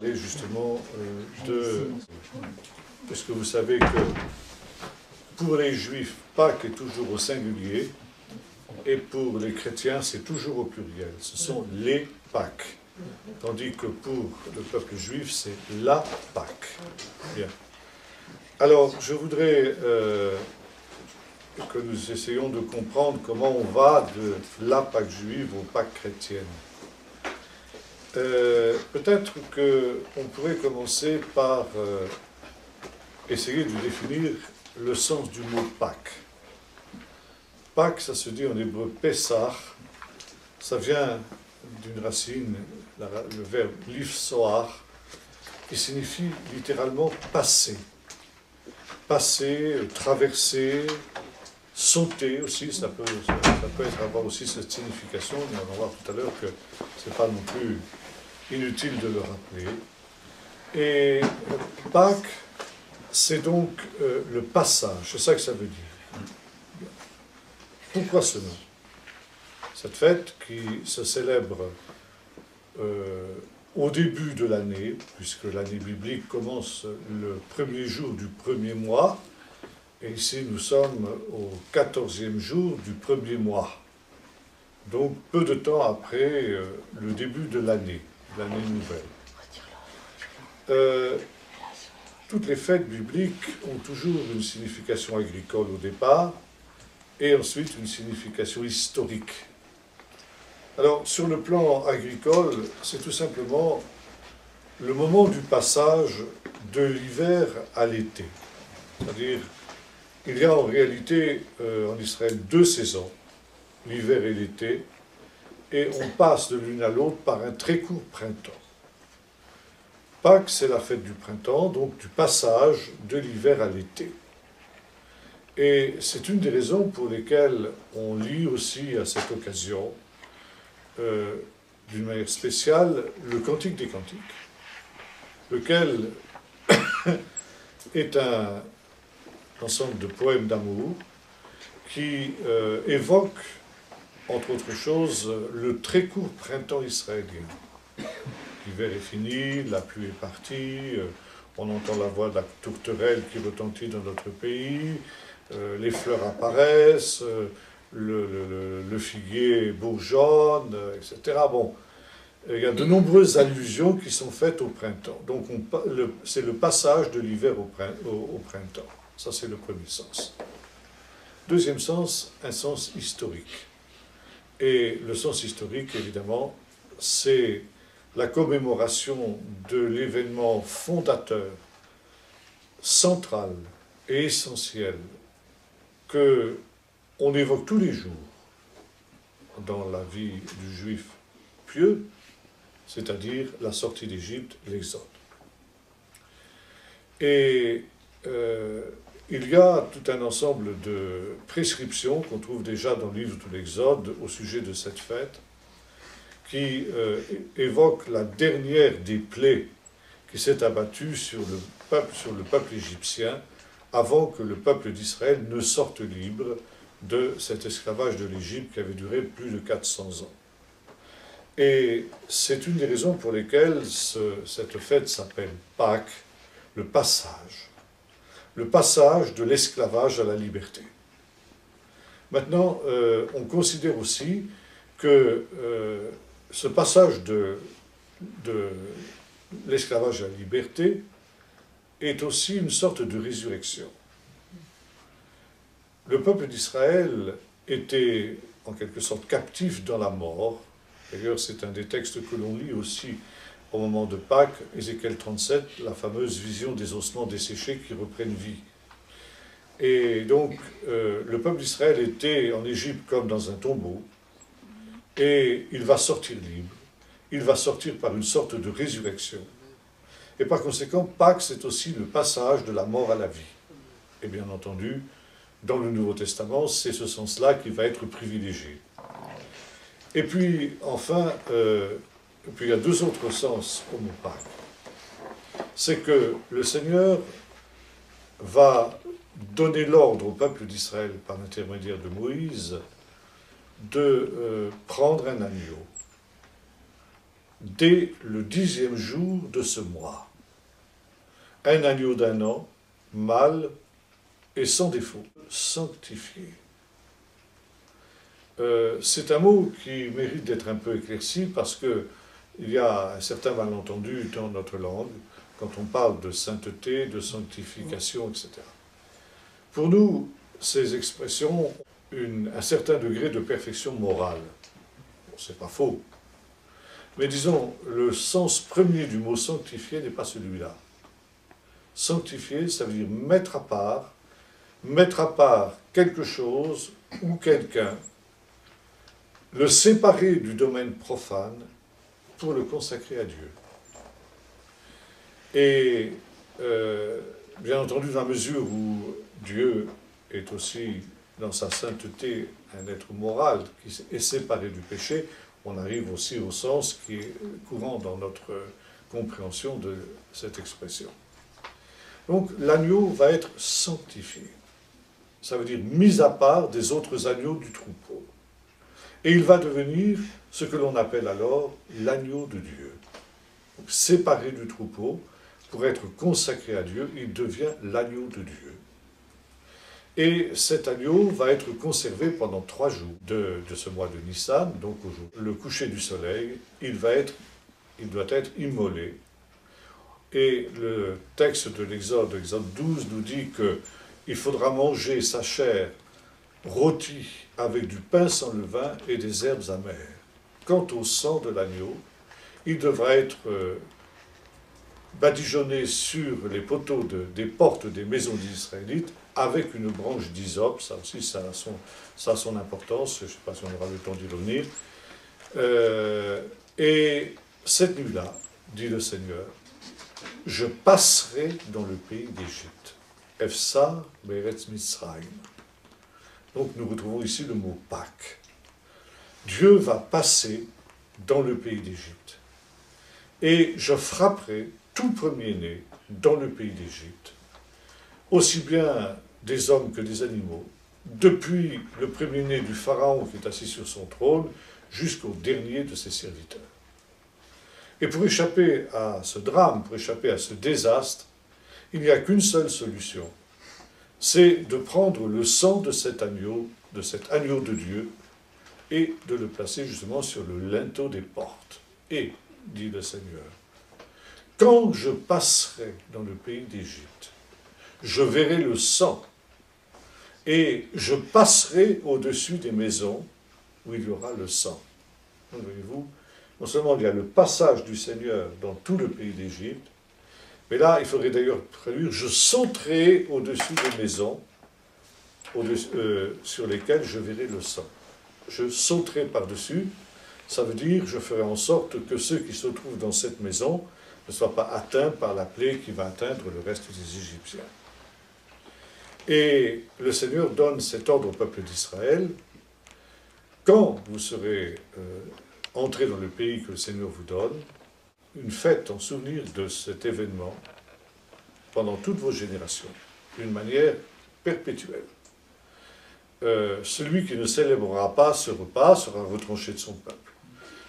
Et justement, parce que vous savez que pour les Juifs, Pâques est toujours au singulier, et pour les chrétiens, c'est toujours au pluriel. Ce sont les Pâques. Tandis que pour le peuple juif, c'est la Pâque. Bien. Alors, je voudrais que nous essayions de comprendre comment on va de la Pâque juive aux Pâques chrétiennes. Peut-être qu'on pourrait commencer par essayer de définir le sens du mot Pâques. Pâques, ça se dit en hébreu Pessah, ça vient d'une racine, le verbe lifsoar, qui signifie littéralement passer. Passer, traverser, sauter aussi, ça peut avoir aussi cette signification, mais on va voir tout à l'heure que ce n'est pas non plus inutile de le rappeler. Et Pâques, c'est donc le passage, c'est ça que ça veut dire. Pourquoi ce nom? Cette fête qui se célèbre au début de l'année, puisque l'année biblique commence le premier jour du premier mois, et ici nous sommes au 14e jour du premier mois. Donc peu de temps après le début de l'année nouvelle. Toutes les fêtes bibliques ont toujours une signification agricole au départ, et ensuite une signification historique. Alors, sur le plan agricole, c'est tout simplement le moment du passage de l'hiver à l'été. C'est-à-dire, il y a en réalité en Israël deux saisons, l'hiver et l'été, et on passe de l'une à l'autre par un très court printemps. Pâques, c'est la fête du printemps, donc du passage de l'hiver à l'été. Et c'est une des raisons pour lesquelles on lit aussi à cette occasion, d'une manière spéciale, le Cantique des Cantiques, lequel est un ensemble de poèmes d'amour qui évoque, entre autres choses, le très court printemps israélien. L'hiver est fini, la pluie est partie, on entend la voix de la tourterelle qui retentit dans notre pays, les fleurs apparaissent, le figuier bourgeonne, etc. Bon, il y a de nombreuses allusions qui sont faites au printemps. Donc c'est le passage de l'hiver au printemps. Ça, c'est le premier sens. Deuxième sens, un sens historique. Et le sens historique, évidemment, c'est la commémoration de l'événement fondateur, central et essentiel que on évoque tous les jours dans la vie du juif pieux, c'est-à-dire la sortie d'Égypte, l'Exode. Et il y a tout un ensemble de prescriptions qu'on trouve déjà dans le livre de l'Exode au sujet de cette fête, qui évoque la dernière des plaies qui s'est abattue sur le peuple égyptien avant que le peuple d'Israël ne sorte libre de cet esclavage de l'Égypte qui avait duré plus de 400 ans. Et c'est une des raisons pour lesquelles cette fête s'appelle Pâques, le passage de l'esclavage à la liberté. Maintenant, on considère aussi que ce passage de l'esclavage à la liberté est aussi une sorte de résurrection. Le peuple d'Israël était en quelque sorte captif dans la mort. D'ailleurs, c'est un des textes que l'on lit aussi au moment de Pâques, Ézéchiel 37, la fameuse vision des ossements desséchés qui reprennent vie. Et donc, le peuple d'Israël était en Égypte comme dans un tombeau, et il va sortir libre. Il va sortir par une sorte de résurrection. Et par conséquent, Pâques, c'est aussi le passage de la mort à la vie. Et bien entendu, dans le Nouveau Testament, c'est ce sens-là qui va être privilégié. Et puis, enfin, il y a deux autres sens au mot Pâques. C'est que le Seigneur va donner l'ordre au peuple d'Israël, par l'intermédiaire de Moïse, de prendre un agneau, dès le 10e jour de ce mois. Un agneau d'un an, mâle et sans défaut, sanctifié. C'est un mot qui mérite d'être un peu éclairci parce qu'il y a un certain malentendu dans notre langue quand on parle de sainteté, de sanctification, etc. Pour nous, ces expressions ont un certain degré de perfection morale. Bon, c'est pas faux. Mais disons, le sens premier du mot sanctifié n'est pas celui-là. Sanctifier, ça veut dire mettre à part quelque chose ou quelqu'un, le séparer du domaine profane pour le consacrer à Dieu. Et bien entendu, dans la mesure où Dieu est aussi, dans sa sainteté, un être moral qui est séparé du péché, on arrive aussi au sens qui est courant dans notre compréhension de cette expression. Donc l'agneau va être sanctifié. Ça veut dire mis à part des autres agneaux du troupeau. Et il va devenir ce que l'on appelle alors l'agneau de Dieu. Donc, séparé du troupeau, pour être consacré à Dieu, il devient l'agneau de Dieu. Et cet agneau va être conservé pendant 3 jours de ce mois de Nissan, donc au jour le coucher du soleil, il doit être immolé. Et le texte de l'Exode, Exode 12, nous dit qu'il faudra manger sa chair rôtie avec du pain sans levain et des herbes amères. Quant au sang de l'agneau, il devra être badigeonné sur les poteaux des portes des maisons des Israélites avec une branche d'hysope. Ça aussi, ça a son importance. Je ne sais pas si on aura le temps d'y revenir. Et cette nuit-là, dit le Seigneur, je passerai dans le pays d'Égypte. Efsar be'eretz Mitzrayim. Donc nous retrouvons ici le mot Pâques. Dieu va passer dans le pays d'Égypte. Et je frapperai tout premier-né dans le pays d'Égypte, aussi bien des hommes que des animaux, depuis le premier-né du Pharaon qui est assis sur son trône, jusqu'au dernier de ses serviteurs. Et pour échapper à ce drame, pour échapper à ce désastre, il n'y a qu'une seule solution, c'est de prendre le sang de cet agneau de Dieu, et de le placer justement sur le linteau des portes. Et, dit le Seigneur, quand je passerai dans le pays d'Égypte, je verrai le sang, et je passerai au-dessus des maisons où il y aura le sang. Donc, voyez-vous, non seulement il y a le passage du Seigneur dans tout le pays d'Égypte, mais là, il faudrait d'ailleurs traduire, je sauterai au-dessus des maisons sur lesquelles je verrai le sang. Je sauterai par-dessus, ça veut dire, je ferai en sorte que ceux qui se trouvent dans cette maison ne soient pas atteints par la plaie qui va atteindre le reste des Égyptiens. Et le Seigneur donne cet ordre au peuple d'Israël, quand vous serez entrés dans le pays que le Seigneur vous donne, une fête en souvenir de cet événement pendant toutes vos générations, d'une manière perpétuelle. Celui qui ne célébrera pas ce repas sera retranché de son peuple.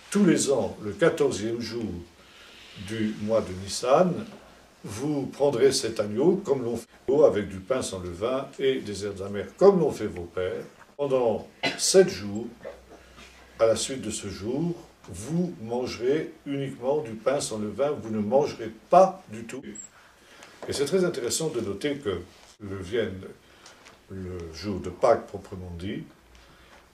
Tous les ans, le 14e jour du mois de Nissan, vous prendrez cet agneau, comme l'ont fait avec du pain sans levain et des herbes amères, comme l'ont fait vos pères. Pendant 7 jours, à la suite de ce jour, vous mangerez uniquement du pain sans levain, vous ne mangerez pas du tout. Et c'est très intéressant de noter que le jour de Pâques proprement dit,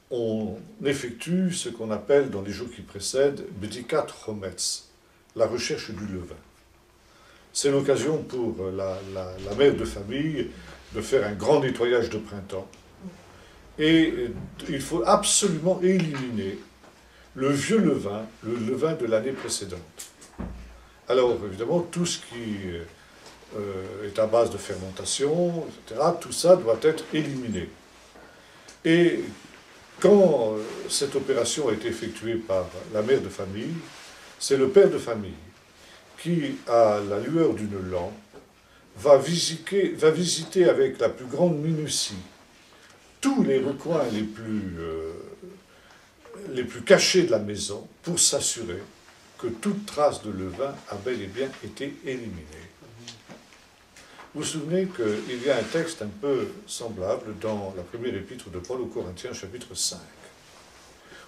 on effectue ce qu'on appelle dans les jours qui précèdent Bdikat Chometz, la recherche du levain. C'est l'occasion pour la mère de famille de faire un grand nettoyage de printemps. Et il faut absolument éliminer le vieux levain, le levain de l'année précédente. Alors évidemment, tout ce qui est à base de fermentation, etc., tout ça doit être éliminé. Et quand cette opération a été effectuée par la mère de famille, c'est le père de famille qui, à la lueur d'une lampe, va visiter avec la plus grande minutie tous les recoins les plus cachés de la maison pour s'assurer que toute trace de levain a bel et bien été éliminée. Vous vous souvenez qu'il y a un texte un peu semblable dans la première épître de Paul aux Corinthiens, chapitre 5,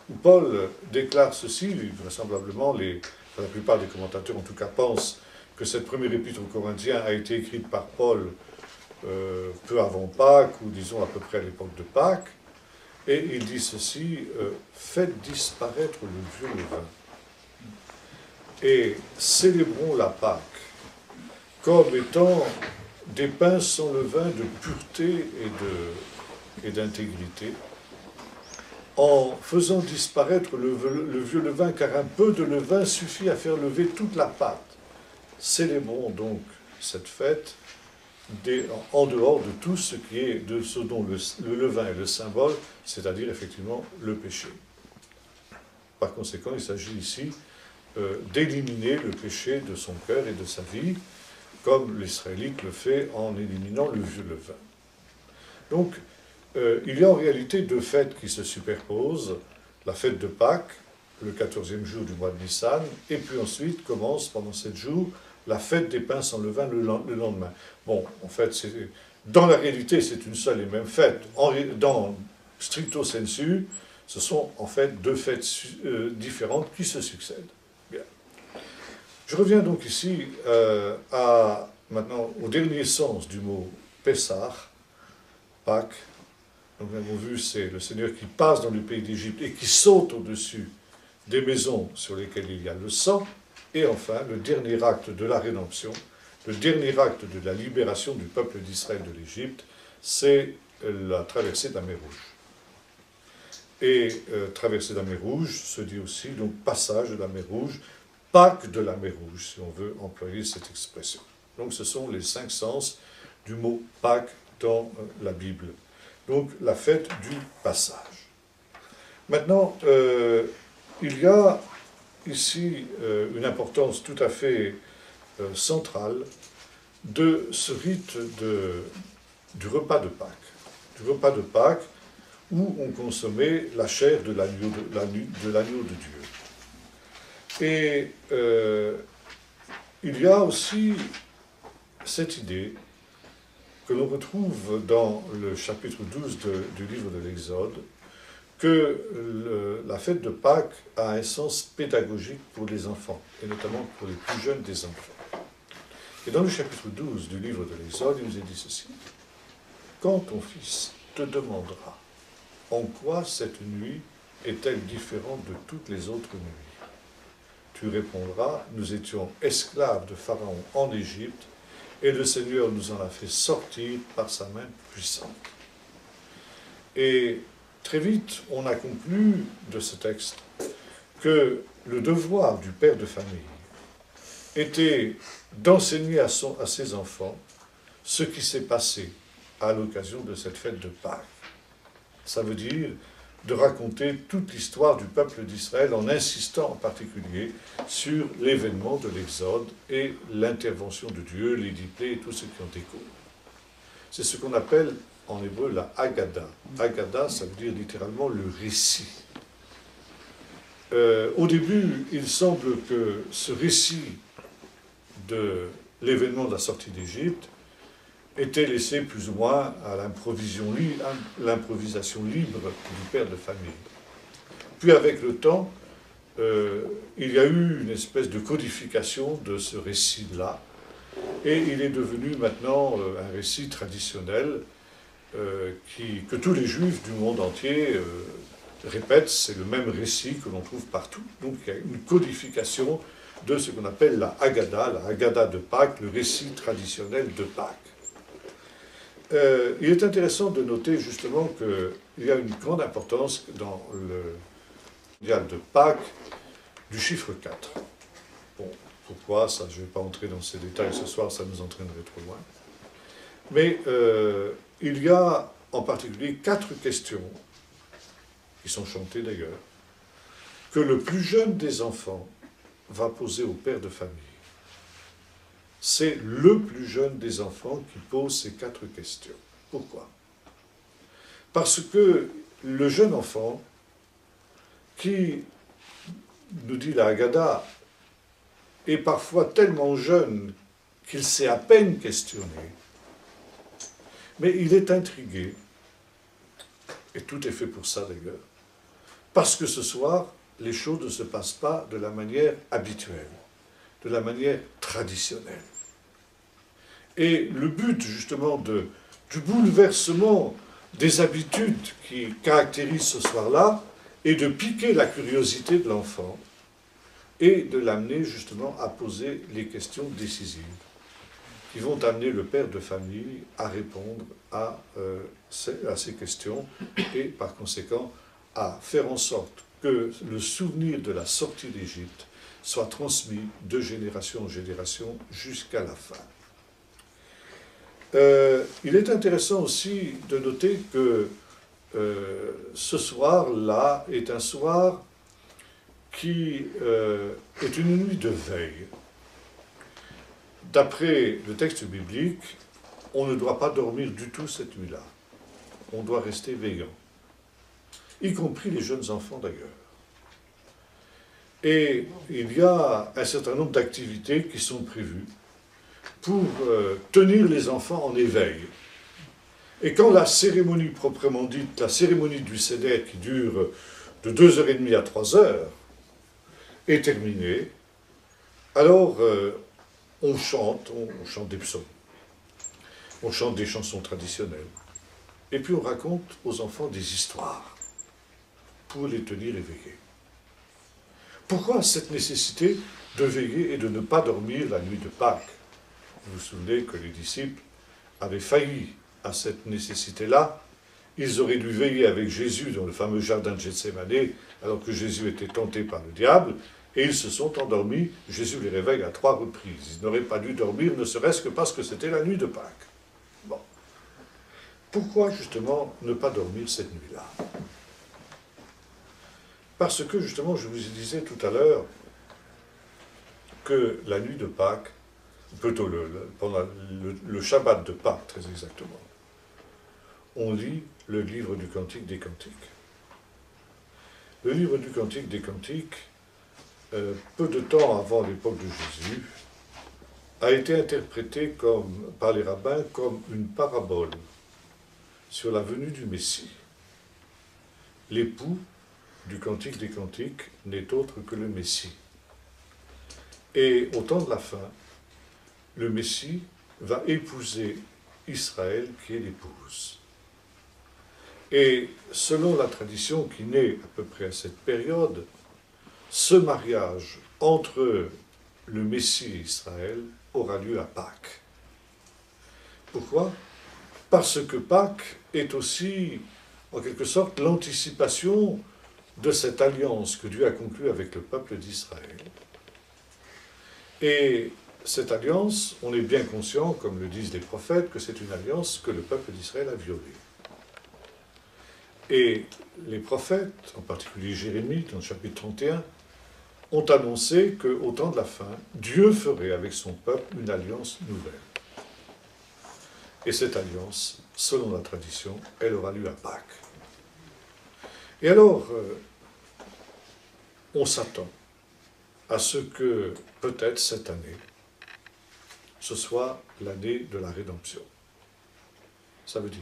où Paul déclare ceci, vraisemblablement, la plupart des commentateurs en tout cas pensent que cette première épître aux Corinthiens a été écrite par Paul peu avant Pâques, ou disons à peu près à l'époque de Pâques, et il dit ceci, faites disparaître le vieux levain, et célébrons la Pâque, comme étant des pains sans levain de pureté et d'intégrité, en faisant disparaître le vieux levain, car un peu de levain suffit à faire lever toute la pâte. Célébrons donc cette fête en dehors de tout ce qui est de ce dont le levain est le symbole, c'est-à-dire effectivement le péché. Par conséquent, il s'agit ici d'éliminer le péché de son cœur et de sa vie, comme l'Israélite le fait en éliminant le vieux levain. Donc, il y a en réalité deux fêtes qui se superposent, la fête de Pâques, le 14e jour du mois de Nissan, et puis ensuite commence pendant 7 jours la fête des pains sans levain le lendemain. Bon, en fait, dans la réalité, c'est une seule et même fête. Dans stricto sensu, ce sont en fait deux fêtes différentes qui se succèdent. Bien. Je reviens donc ici maintenant au dernier sens du mot Pessah, Pâques. Donc, nous avons vu, c'est le Seigneur qui passe dans le pays d'Égypte et qui saute au-dessus des maisons sur lesquelles il y a le sang. Et enfin, le dernier acte de la rédemption, le dernier acte de la libération du peuple d'Israël de l'Égypte, c'est la traversée de la mer Rouge. Et traversée de la mer Rouge se dit aussi donc passage de la mer Rouge, Pâques de la mer Rouge, si on veut employer cette expression. Donc ce sont les 5 sens du mot Pâques dans la Bible. Donc la fête du passage. Maintenant, il y a ici une importance tout à fait centrale de ce rite du repas de Pâques. Du repas de Pâques où on consommait la chair de l'agneau de Dieu. Et il y a aussi cette idée que l'on retrouve dans le chapitre 12 du livre de l'Exode, que la fête de Pâques a un sens pédagogique pour les enfants, et notamment pour les plus jeunes des enfants. Et dans le chapitre 12 du livre de l'Exode, il nous est dit ceci. « Quand ton fils te demandera en quoi cette nuit est-elle différente de toutes les autres nuits, tu répondras, nous étions esclaves de Pharaon en Égypte, et le Seigneur nous en a fait sortir par sa main puissante. » Et très vite, on a conclu de ce texte que le devoir du père de famille était d'enseigner à ses enfants ce qui s'est passé à l'occasion de cette fête de Pâques. Ça veut dire de raconter toute l'histoire du peuple d'Israël en insistant en particulier sur l'événement de l'Exode et l'intervention de Dieu, les 10 plaies et tout ce qui en découle. C'est ce qu'on appelle en hébreu la Haggadah. Haggadah, ça veut dire littéralement le récit. Au début, il semble que ce récit de l'événement de la sortie d'Égypte était laissé plus ou moins à l'improvisation libre du père de famille. Puis avec le temps, il y a eu une espèce de codification de ce récit-là, et il est devenu maintenant un récit traditionnel que tous les juifs du monde entier répètent. C'est le même récit que l'on trouve partout. Donc il y a une codification de ce qu'on appelle la Haggadah de Pâques, le récit traditionnel de Pâques. Il est intéressant de noter justement qu'il y a une grande importance dans le mondial de Pâques du chiffre 4. Bon, pourquoi ça, je ne vais pas entrer dans ces détails ce soir, ça nous entraînerait trop loin. Mais il y a en particulier 4 questions, qui sont chantées d'ailleurs, que le plus jeune des enfants va poser au père de famille. C'est le plus jeune des enfants qui pose ces 4 questions. Pourquoi? Parce que le jeune enfant qui nous dit la Haggadah est parfois tellement jeune qu'il s'est à peine questionné, mais il est intrigué, et tout est fait pour ça d'ailleurs, parce que ce soir, les choses ne se passent pas de la manière habituelle, de la manière traditionnelle. Et le but justement du bouleversement des habitudes qui caractérisent ce soir-là est de piquer la curiosité de l'enfant et de l'amener justement à poser les questions décisives qui vont amener le père de famille à répondre à ces questions et par conséquent à faire en sorte que le souvenir de la sortie d'Égypte soit transmis de génération en génération jusqu'à la fin. Il est intéressant aussi de noter que ce soir-là est un soir qui est une nuit de veille. D'après le texte biblique, on ne doit pas dormir du tout cette nuit-là. On doit rester veillant, y compris les jeunes enfants d'ailleurs. Et il y a un certain nombre d'activités qui sont prévues pour tenir les enfants en éveil. Et quand la cérémonie proprement dite, la cérémonie du Seder qui dure de 2h30 à 3h, est terminée, alors on chante des psaumes, on chante des chansons traditionnelles, et puis on raconte aux enfants des histoires pour les tenir éveillés. Pourquoi cette nécessité de veiller et de ne pas dormir la nuit de Pâques? Vous vous souvenez que les disciples avaient failli à cette nécessité-là. Ils auraient dû veiller avec Jésus dans le fameux jardin de Gethsémane, alors que Jésus était tenté par le diable, et ils se sont endormis. Jésus les réveille à 3 reprises. Ils n'auraient pas dû dormir, ne serait-ce que parce que c'était la nuit de Pâques. Bon. Pourquoi, justement, ne pas dormir cette nuit-là? Parce que, justement, je vous disais tout à l'heure que la nuit de Pâques, plutôt pendant le Shabbat de Pâques, très exactement, on lit le livre du Cantique des Cantiques. Le livre du Cantique des Cantiques, peu de temps avant l'époque de Jésus, a été interprété par les rabbins comme une parabole sur la venue du Messie. L'époux du Cantique des Cantiques n'est autre que le Messie. Et au temps de la fin, le Messie va épouser Israël qui est l'épouse. Et selon la tradition qui naît à peu près à cette période, ce mariage entre le Messie et Israël aura lieu à Pâques. Pourquoi? Parce que Pâques est aussi, en quelque sorte, l'anticipation de cette alliance que Dieu a conclue avec le peuple d'Israël. Et cette alliance, on est bien conscient, comme le disent les prophètes, que c'est une alliance que le peuple d'Israël a violée. Et les prophètes, en particulier Jérémie, dans le chapitre 31, ont annoncé qu'au temps de la fin, Dieu ferait avec son peuple une alliance nouvelle. Et cette alliance, selon la tradition, elle aura lieu à Pâques. Et alors, on s'attend à ce que, peut-être cette année, ce soit l'année de la rédemption. Ça veut dire,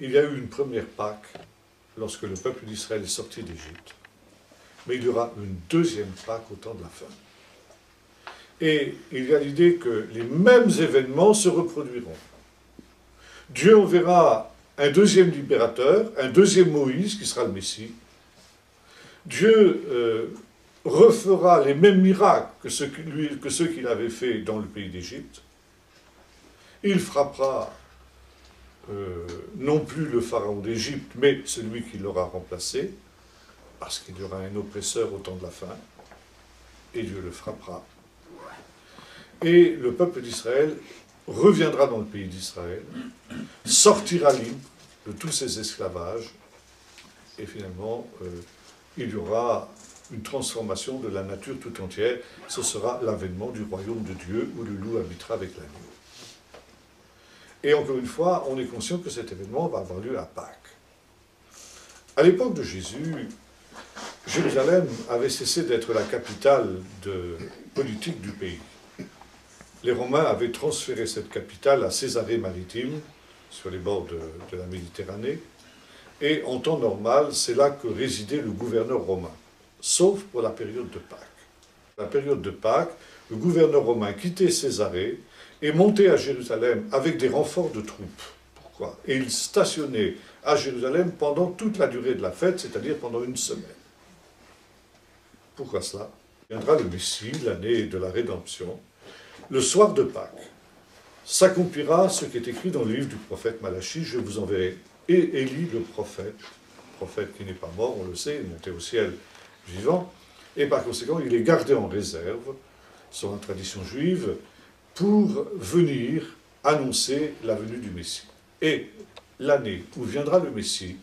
il y a eu une première Pâques lorsque le peuple d'Israël est sorti d'Égypte, mais il y aura une deuxième Pâques au temps de la fin. Et il y a l'idée que les mêmes événements se reproduiront. Dieu enverra un deuxième libérateur, un deuxième Moïse qui sera le Messie. Dieu refera les mêmes miracles que ceux qu'il avait fait dans le pays d'Égypte. Il frappera non plus le pharaon d'Égypte, mais celui qui l'aura remplacé, parce qu'il y aura un oppresseur au temps de la fin, et Dieu le frappera. Et le peuple d'Israël reviendra dans le pays d'Israël, sortira libre de tous ses esclavages, et finalement, il y aura une transformation de la nature tout entière. Ce sera l'avènement du royaume de Dieu, où le loup habitera avec l'agneau. Et encore une fois, on est conscient que cet événement va avoir lieu à Pâques. À l'époque de Jésus, Jérusalem avait cessé d'être la capitale politique du pays. Les Romains avaient transféré cette capitale à Césarée maritime, sur les bords de la Méditerranée, et en temps normal, c'est là que résidait le gouverneur romain, sauf pour la période de Pâques. La période de Pâques, le gouverneur romain quittait Césarée et montait à Jérusalem avec des renforts de troupes. Pourquoi? Et il stationnait à Jérusalem pendant toute la durée de la fête, c'est-à-dire pendant une semaine. Pourquoi cela? Viendra le Messie, l'année de la rédemption, le soir de Pâques. S'accomplira ce qui est écrit dans le livre du prophète Malachie, je vous enverrai. Et Élie, le prophète qui n'est pas mort, on le sait, il est monté au ciel vivant, et par conséquent, il est gardé en réserve, selon la tradition juive, pour venir annoncer la venue du Messie. Et l'année où viendra le Messie,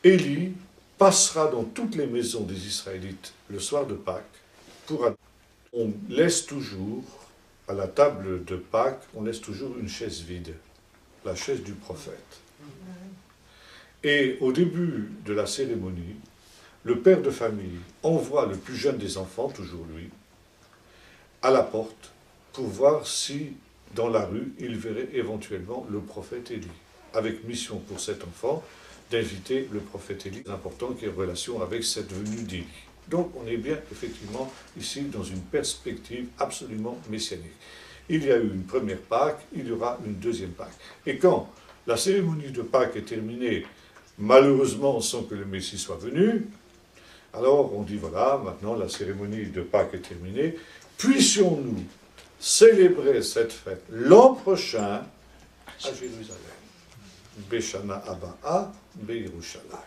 Élie passera dans toutes les maisons des Israélites le soir de Pâques pour annoncer. On laisse toujours, à la table de Pâques, on laisse toujours une chaise vide, la chaise du prophète. Et au début de la cérémonie, le père de famille envoie le plus jeune des enfants, toujours lui, à la porte pour voir si, dans la rue, il verrait éventuellement le prophète Élie, avec mission pour cet enfant d'inviter le prophète Élie, important qui est en relation avec cette venue d'Élie. Donc on est bien effectivement ici dans une perspective absolument messianique. Il y a eu une première Pâque, il y aura une deuxième Pâque. Et quand la cérémonie de Pâques est terminée, malheureusement sans que le Messie soit venu, alors on dit voilà, maintenant la cérémonie de Pâques est terminée, puissions-nous célébrer cette fête l'an prochain à Jérusalem. Beshana Abba'a Beirushalayim.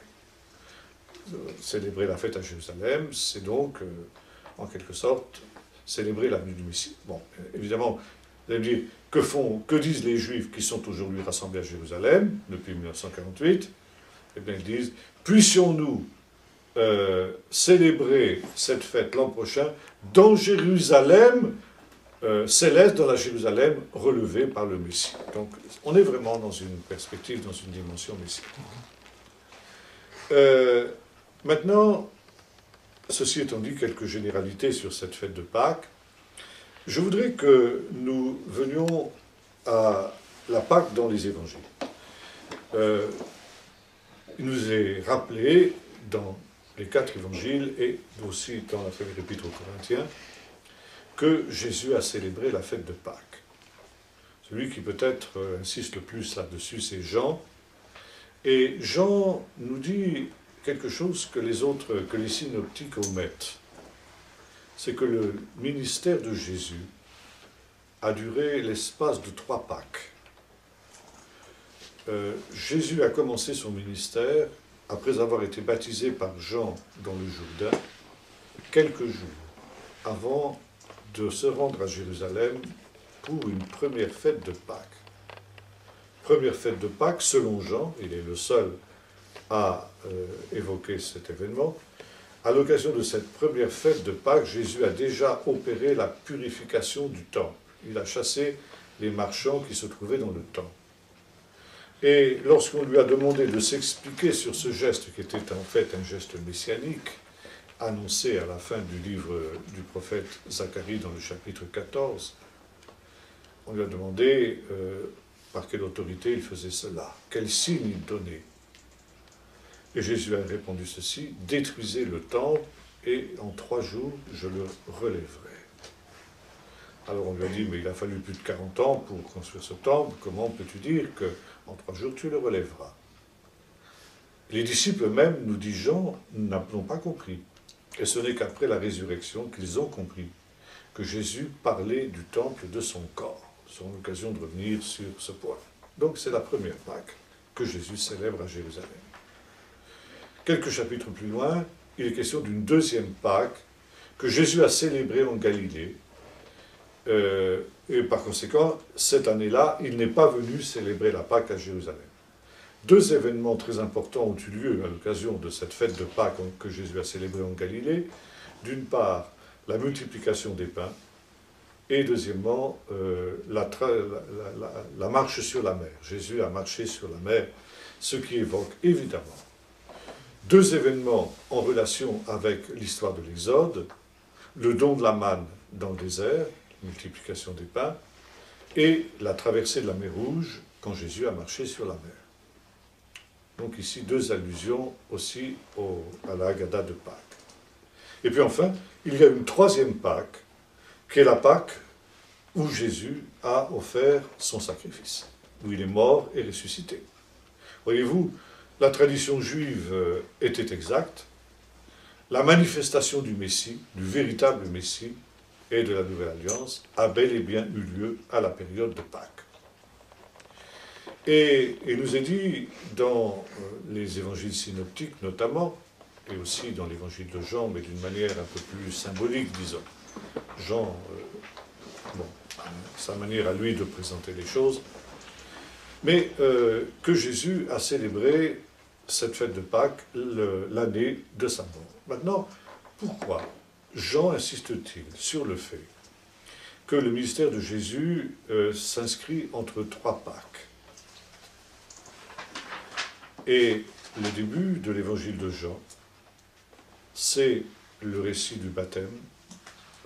Célébrer la fête à Jérusalem, c'est donc, en quelque sorte, célébrer la venue du Messie. Bon, évidemment, vous allez me dire, que disent les Juifs qui sont aujourd'hui rassemblés à Jérusalem, depuis 1948? Eh bien, ils disent, puissions-nous célébrer cette fête l'an prochain dans Jérusalem céleste, dans la Jérusalem relevée par le Messie. Donc, on est vraiment dans une perspective, dans une dimension messianique. Maintenant, ceci étant dit, quelques généralités sur cette fête de Pâques. Je voudrais que nous venions à la Pâque dans les évangiles. Il nous est rappelé dans les 4 évangiles et aussi dans la première épître aux Corinthiens que Jésus a célébré la fête de Pâques. Celui qui peut-être insiste le plus là-dessus, c'est Jean. Et Jean nous dit quelque chose que les synoptiques omettent. C'est que le ministère de Jésus a duré l'espace de 3 Pâques. Jésus a commencé son ministère après avoir été baptisé par Jean dans le Jourdain, quelques jours avant de se rendre à Jérusalem pour une première fête de Pâques. Première fête de Pâques, selon Jean, il est le seul à évoquer cet événement. À l'occasion de cette première fête de Pâques, Jésus a déjà opéré la purification du temple. Il a chassé les marchands qui se trouvaient dans le temple. Et lorsqu'on lui a demandé de s'expliquer sur ce geste, qui était en fait un geste messianique, annoncé à la fin du livre du prophète Zacharie dans le chapitre 14, on lui a demandé par quelle autorité il faisait cela, quel signe il donnait. Et Jésus a répondu ceci, « Détruisez le temple, et en 3 jours, je le relèverai. » Alors on lui a dit, mais il a fallu plus de 40 ans pour construire ce temple, comment peux-tu dire qu'en 3 jours tu le relèveras? Les disciples même, nous dit Jean, n'ont pas compris. Et ce n'est qu'après la résurrection qu'ils ont compris que Jésus parlait du temple de son corps. Ils ont l'occasion de revenir sur ce point. Donc c'est la première Pâque que Jésus célèbre à Jérusalem. Quelques chapitres plus loin, il est question d'une deuxième Pâque que Jésus a célébrée en Galilée. Et par conséquent, cette année-là, il n'est pas venu célébrer la Pâque à Jérusalem. 2 événements très importants ont eu lieu à l'occasion de cette fête de Pâques que Jésus a célébrée en Galilée. D'une part, la multiplication des pains, et deuxièmement, la marche sur la mer. Jésus a marché sur la mer, ce qui évoque évidemment 2 événements en relation avec l'histoire de l'Exode. le don de la manne dans le désert, multiplication des pains, et la traversée de la mer Rouge quand Jésus a marché sur la mer. Donc ici, deux allusions aussi à la Haggadah de Pâques. Et puis enfin, il y a une troisième Pâque, qui est la Pâque où Jésus a offert son sacrifice, où il est mort et ressuscité. Voyez-vous, la tradition juive était exacte. La manifestation du Messie, du véritable Messie et de la Nouvelle Alliance, a bel et bien eu lieu à la période de Pâques. Et il nous est dit dans les évangiles synoptiques notamment, et aussi dans l'évangile de Jean, mais d'une manière un peu plus symbolique, disons. Jean, sa manière à lui de présenter les choses, mais que Jésus a célébré cette fête de Pâques l'année de sa mort. Maintenant, pourquoi Jean insiste-t-il sur le fait que le ministère de Jésus s'inscrit entre trois Pâques? Et le début de l'évangile de Jean, c'est le récit du baptême,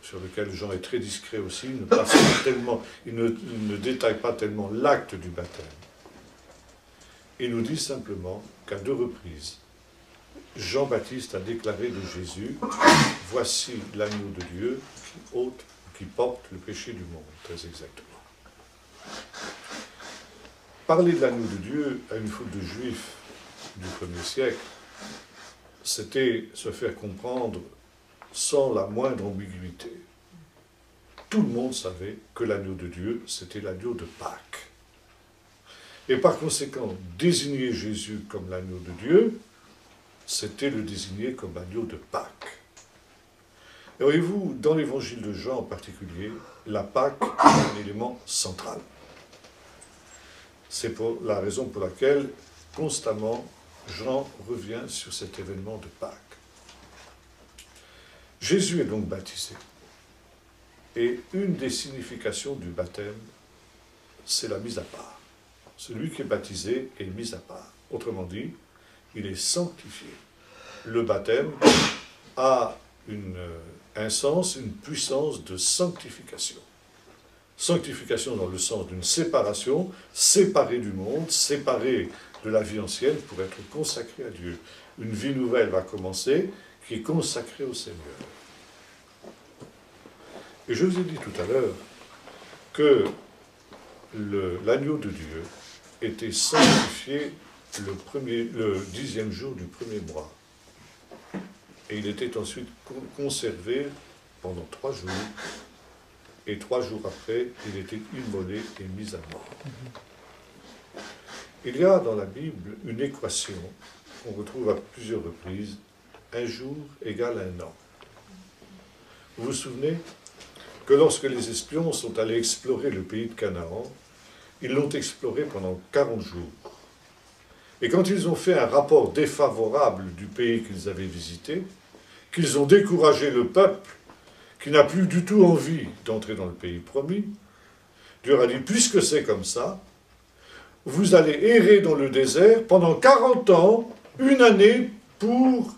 sur lequel Jean est très discret aussi, il ne détaille pas tellement l'acte du baptême. Il nous dit simplement qu'à deux reprises, Jean-Baptiste a déclaré de Jésus, « Voici l'agneau de Dieu qui porte le péché du monde », très exactement. Parler de l'agneau de Dieu à une foule de juifs du 1er siècle, c'était se faire comprendre sans la moindre ambiguïté. Tout le monde savait que l'agneau de Dieu, c'était l'agneau de Pâques. Et par conséquent, désigner Jésus comme l'agneau de Dieu, c'était le désigner comme l'agneau de Pâques. Et voyez-vous, dans l'évangile de Jean en particulier, la Pâque est un élément central. C'est la raison pour laquelle, constamment, Jean revient sur cet événement de Pâques. Jésus est donc baptisé. Et une des significations du baptême, c'est la mise à part. Celui qui est baptisé est mis à part. Autrement dit, il est sanctifié. Le baptême a un sens, une puissance de sanctification. Sanctification dans le sens d'une séparation, séparé du monde, séparé de la vie ancienne pour être consacré à Dieu. Une vie nouvelle va commencer qui est consacrée au Seigneur. Et je vous ai dit tout à l'heure que l'agneau de Dieu était sanctifié le 10e jour du premier mois. Et il était ensuite conservé pendant 3 jours. Et 3 jours après, il était immolé et mis à mort. Il y a dans la Bible une équation qu'on retrouve à plusieurs reprises. 1 jour égale 1 an. Vous vous souvenez que lorsque les espions sont allés explorer le pays de Canaan, ils l'ont exploré pendant 40 jours. Et quand ils ont fait un rapport défavorable du pays qu'ils avaient visité, qu'ils ont découragé le peuple, qui n'a plus du tout envie d'entrer dans le pays promis, Dieu leur a dit, puisque c'est comme ça, vous allez errer dans le désert pendant 40 ans, 1 année pour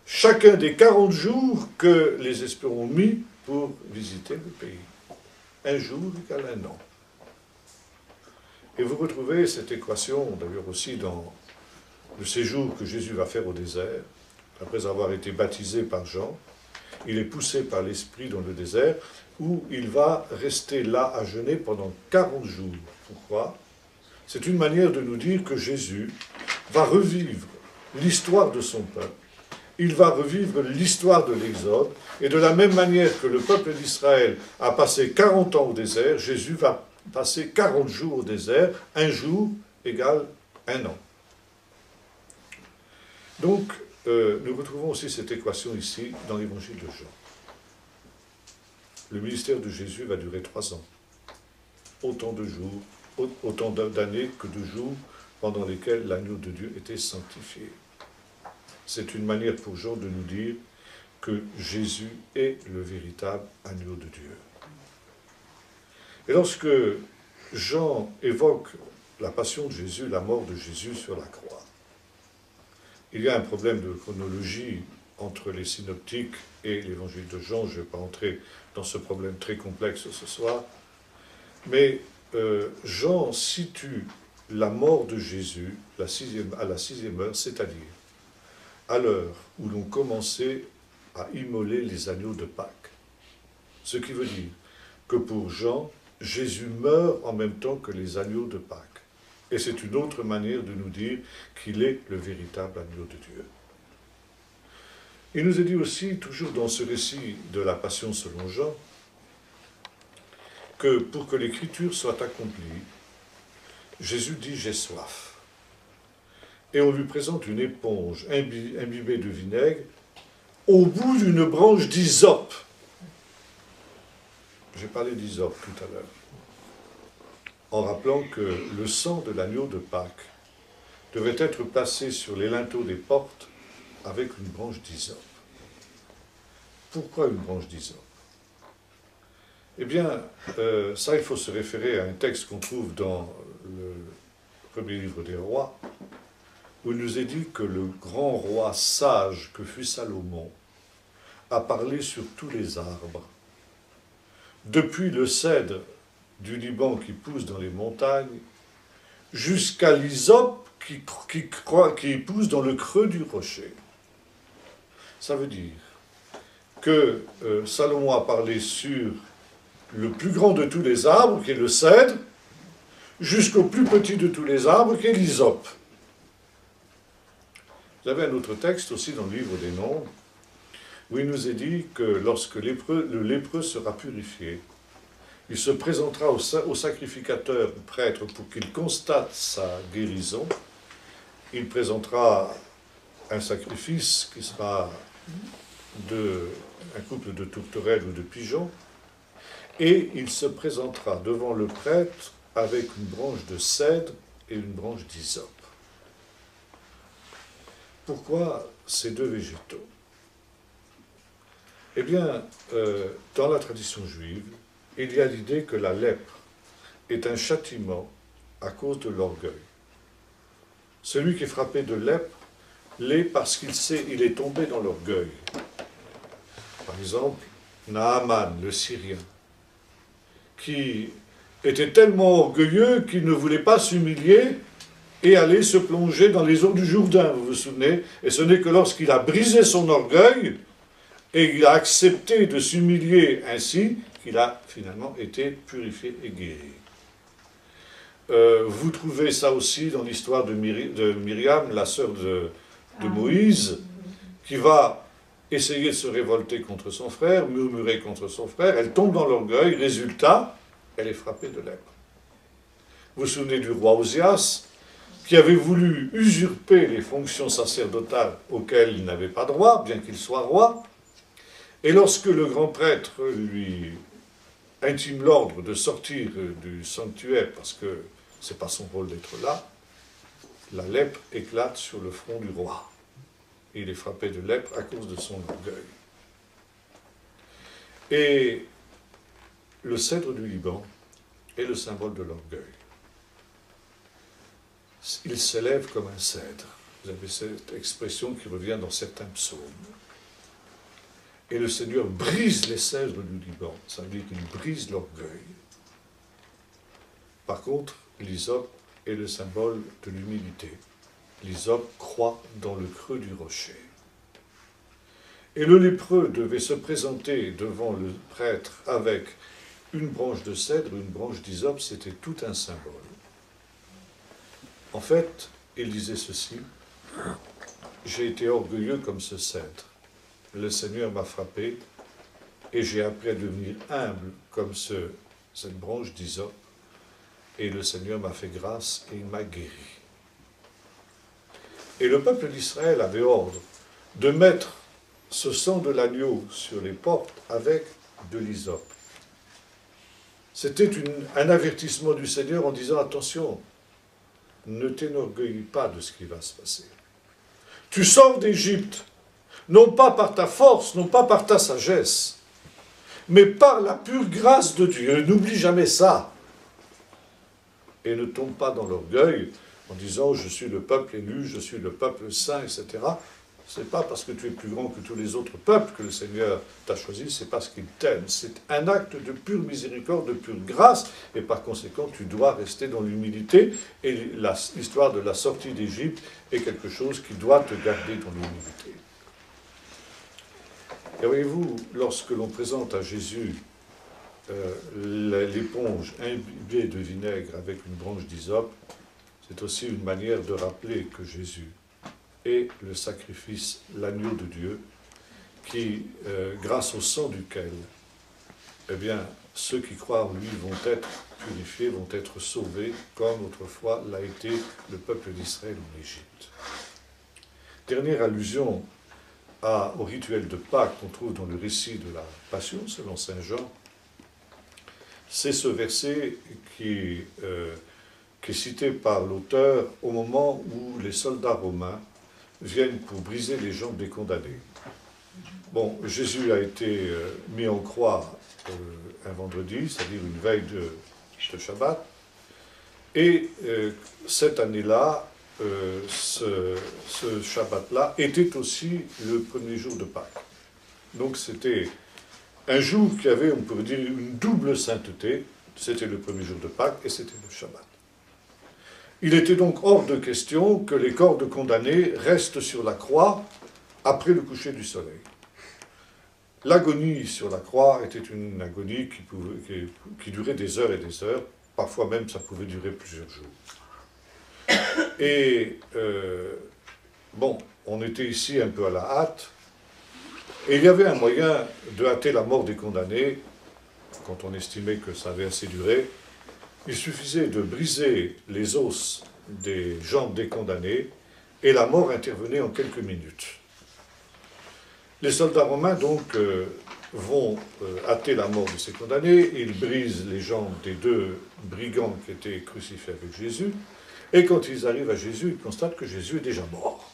chacun des 40 jours que les espions ont mis pour visiter le pays. 1 jour égale 1 an. Et vous retrouvez cette équation, d'ailleurs aussi dans le séjour que Jésus va faire au désert, après avoir été baptisé par Jean. Il est poussé par l'Esprit dans le désert, où il va rester là à jeûner pendant 40 jours. Pourquoi? C'est une manière de nous dire que Jésus va revivre l'histoire de son peuple. Il va revivre l'histoire de l'Exode, et de la même manière que le peuple d'Israël a passé 40 ans au désert, Jésus va passer 40 jours au désert, 1 jour égale 1 an. Donc, nous retrouvons aussi cette équation ici dans l'évangile de Jean. Le ministère de Jésus va durer 3 ans. Autant de jours, autant d'années que de jours pendant lesquels l'agneau de Dieu était sanctifié. C'est une manière pour Jean de nous dire que Jésus est le véritable agneau de Dieu. Et lorsque Jean évoque la passion de Jésus, la mort de Jésus sur la croix, il y a un problème de chronologie entre les synoptiques et l'évangile de Jean. Je ne vais pas entrer dans ce problème très complexe ce soir. Mais Jean situe la mort de Jésus à la 6e heure, c'est-à-dire à l'heure où l'on commençait à immoler les agneaux de Pâques. Ce qui veut dire que pour Jean, Jésus meurt en même temps que les agneaux de Pâques. Et c'est une autre manière de nous dire qu'il est le véritable agneau de Dieu. Il nous est dit aussi, toujours dans ce récit de la Passion selon Jean, que pour que l'écriture soit accomplie, Jésus dit « j'ai soif ». Et on lui présente une éponge imbibée de vinaigre au bout d'une branche d'hysope. J'ai parlé d'hysope tout à l'heure, en rappelant que le sang de l'agneau de Pâques devait être placé sur les linteaux des portes avec une branche d'hysope. Pourquoi une branche d'hysope? Eh bien, ça, il faut se référer à un texte qu'on trouve dans le premier livre des rois, où il nous est dit que le grand roi sage que fut Salomon a parlé sur tous les arbres, depuis le cèdre du Liban qui pousse dans les montagnes, jusqu'à l'hysope qui pousse dans le creux du rocher. Ça veut dire que Salomon a parlé sur le plus grand de tous les arbres, qui est le cèdre, jusqu'au plus petit de tous les arbres, qui est l'hysope. Vous avez un autre texte aussi dans le livre des Nombres, où il nous est dit que lorsque le lépreux sera purifié, il se présentera au sacrificateur, au prêtre, pour qu'il constate sa guérison. Il présentera un sacrifice qui sera un couple de tourterelles ou de pigeons, et il se présentera devant le prêtre avec une branche de cèdre et une branche d'hysope. Pourquoi ces deux végétaux? Eh bien, dans la tradition juive, il y a l'idée que la lèpre est un châtiment à cause de l'orgueil. Celui qui est frappé de lèpre l'est parce qu'il est tombé dans l'orgueil. Par exemple, Naaman, le Syrien, qui était tellement orgueilleux qu'il ne voulait pas s'humilier et aller se plonger dans les eaux du Jourdain, vous vous souvenez? Et ce n'est que lorsqu'il a brisé son orgueil et il a accepté de s'humilier ainsi qu'il a finalement été purifié et guéri. Vous trouvez ça aussi dans l'histoire de Myriam, la sœur de Moïse, qui va essayer de se révolter contre son frère, murmurer contre son frère, elle tombe dans l'orgueil, résultat, elle est frappée de lèpre. Vous vous souvenez du roi Osias, qui avait voulu usurper les fonctions sacerdotales auxquelles il n'avait pas droit, bien qu'il soit roi, et lorsque le grand prêtre lui intime l'ordre de sortir du sanctuaire, parce que ce n'est pas son rôle d'être là, la lèpre éclate sur le front du roi. Il est frappé de lèpre à cause de son orgueil. Et le cèdre du Liban est le symbole de l'orgueil. Il s'élève comme un cèdre. Vous avez cette expression qui revient dans certains psaumes. Et le Seigneur brise les cèdres du Liban. Ça veut dire qu'il brise l'orgueil. Par contre, l'hysope est le symbole de l'humilité. L'hysope croît dans le creux du rocher. Et le lépreux devait se présenter devant le prêtre avec une branche de cèdre, une branche d'hysope, c'était tout un symbole. En fait, il disait ceci, « J'ai été orgueilleux comme ce cèdre. Le Seigneur m'a frappé et j'ai appris à devenir humble comme cette branche d'hysope. Et le Seigneur m'a fait grâce et il m'a guéri. » Et le peuple d'Israël avait ordre de mettre ce sang de l'agneau sur les portes avec de l'hysope. C'était un avertissement du Seigneur en disant « Attention, ne t'enorgueillis pas de ce qui va se passer. Tu sors d'Égypte, non pas par ta force, non pas par ta sagesse, mais par la pure grâce de Dieu. N'oublie jamais ça. Et ne tombe pas dans l'orgueil en disant « je suis le peuple élu, je suis le peuple saint », etc. C'est pas parce que tu es plus grand que tous les autres peuples que le Seigneur t'a choisi, c'est parce qu'il t'aime. C'est un acte de pure miséricorde, de pure grâce, et par conséquent, tu dois rester dans l'humilité. Et l'histoire de la sortie d'Égypte est quelque chose qui doit te garder dans l'humilité. Et voyez-vous, lorsque l'on présente à Jésus l'éponge imbibée de vinaigre avec une branche d'hysope, c'est aussi une manière de rappeler que Jésus est le sacrifice, l'agneau de Dieu, qui, grâce au sang duquel, eh bien, ceux qui croient en lui vont être purifiés, vont être sauvés, comme autrefois l'a été le peuple d'Israël en Égypte. Dernière allusion au rituel de Pâques qu'on trouve dans le récit de la Passion, selon saint Jean, c'est ce verset qui est cité par l'auteur au moment où les soldats romains viennent pour briser les jambes des condamnés. Bon, Jésus a été mis en croix un vendredi, c'est-à-dire une veille de Shabbat, et cette année-là, ce Shabbat-là était aussi le premier jour de Pâques. Donc c'était un jour qui avait, on pourrait dire, une double sainteté. C'était le premier jour de Pâques et c'était le Shabbat. Il était donc hors de question que les corps de condamnés restent sur la croix après le coucher du soleil. L'agonie sur la croix était une agonie qui durait des heures et des heures, parfois même ça pouvait durer plusieurs jours. Et bon, on était ici un peu à la hâte, et il y avait un moyen de hâter la mort des condamnés, quand on estimait que ça avait assez duré. Il suffisait de briser les os des jambes des condamnés, et la mort intervenait en quelques minutes. Les soldats romains, donc, vont hâter la mort de ces condamnés, ils brisent les jambes des deux brigands qui étaient crucifiés avec Jésus, et quand ils arrivent à Jésus, ils constatent que Jésus est déjà mort.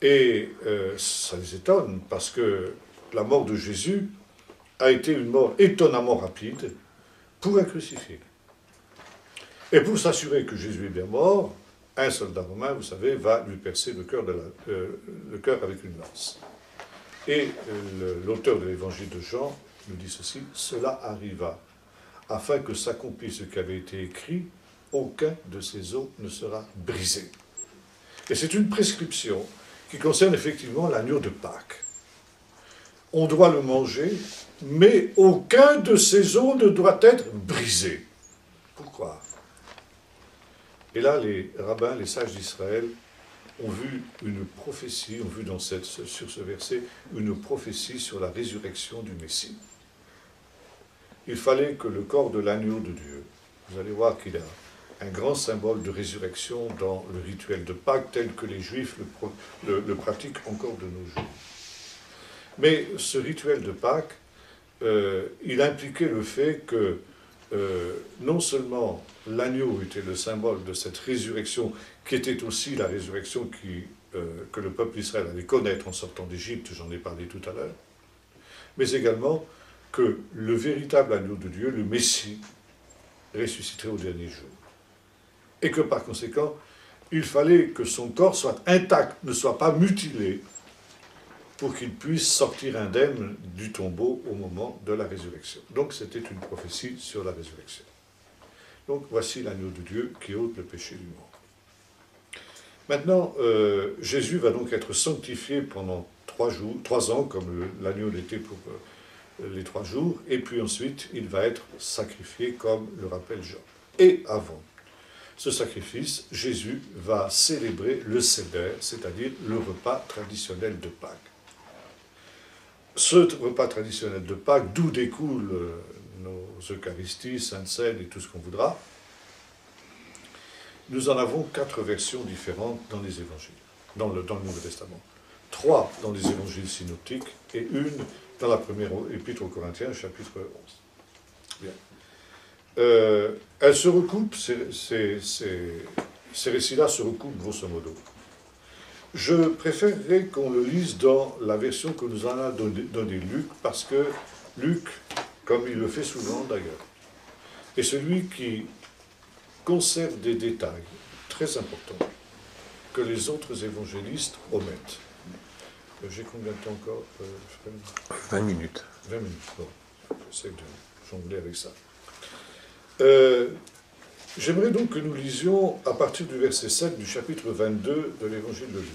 Et ça les étonne, parce que la mort de Jésus a été une mort étonnamment rapide pour un crucifié. Et pour s'assurer que Jésus est bien mort, un soldat romain, vous savez, va lui percer le cœur avec une lance. Et l'auteur de l'évangile de Jean nous dit ceci: cela arriva afin que s'accomplisse ce qui avait été écrit, aucun de ces os ne sera brisé. Et c'est une prescription qui concerne effectivement l'agneau de Pâques. On doit le manger, mais aucun de ces os ne doit être brisé. Pourquoi? Et là, les rabbins, les sages d'Israël, ont vu une prophétie, ont vu sur ce verset une prophétie sur la résurrection du Messie. Il fallait que le corps de l'agneau de Dieu, vous allez voir qu'il a un grand symbole de résurrection dans le rituel de Pâques, tel que les Juifs le pratiquent encore de nos jours. Mais ce rituel de Pâques, il impliquait le fait que non seulement l'agneau était le symbole de cette résurrection, qui était aussi la résurrection que le peuple d'Israël allait connaître en sortant d'Égypte, j'en ai parlé tout à l'heure, mais également que le véritable agneau de Dieu, le Messie, ressusciterait au dernier jour. Et que par conséquent, il fallait que son corps soit intact, ne soit pas mutilé, pour qu'il puisse sortir indemne du tombeau au moment de la résurrection. Donc c'était une prophétie sur la résurrection. Donc voici l'agneau de Dieu qui ôte le péché du monde. Maintenant, Jésus va donc être sanctifié pendant 3 ans, comme l'agneau l'était pour les 3 jours, et puis ensuite il va être sacrifié comme le rappelle Jean. Et avant ce sacrifice, Jésus va célébrer le Seder, c'est-à-dire le repas traditionnel de Pâques. Ce repas traditionnel de Pâques, d'où découlent nos Eucharisties, Sainte Seine et tout ce qu'on voudra, nous en avons 4 versions différentes dans les évangiles, dans le Nouveau Testament. 3 dans les évangiles synoptiques et une dans la première épître aux Corinthiens, chapitre 11. Bien. Elles se recoupent, ces récits-là se recoupent grosso modo. Je préférerais qu'on le lise dans la version que nous en a donnée Luc, parce que Luc, comme il le fait souvent d'ailleurs, est celui qui conserve des détails très importants que les autres évangélistes omettent. J'ai combien de temps encore 20 minutes. 20 minutes, bon. J'essaie de jongler avec ça. J'aimerais donc que nous lisions à partir du verset 7 du chapitre 22 de l'évangile de Luc.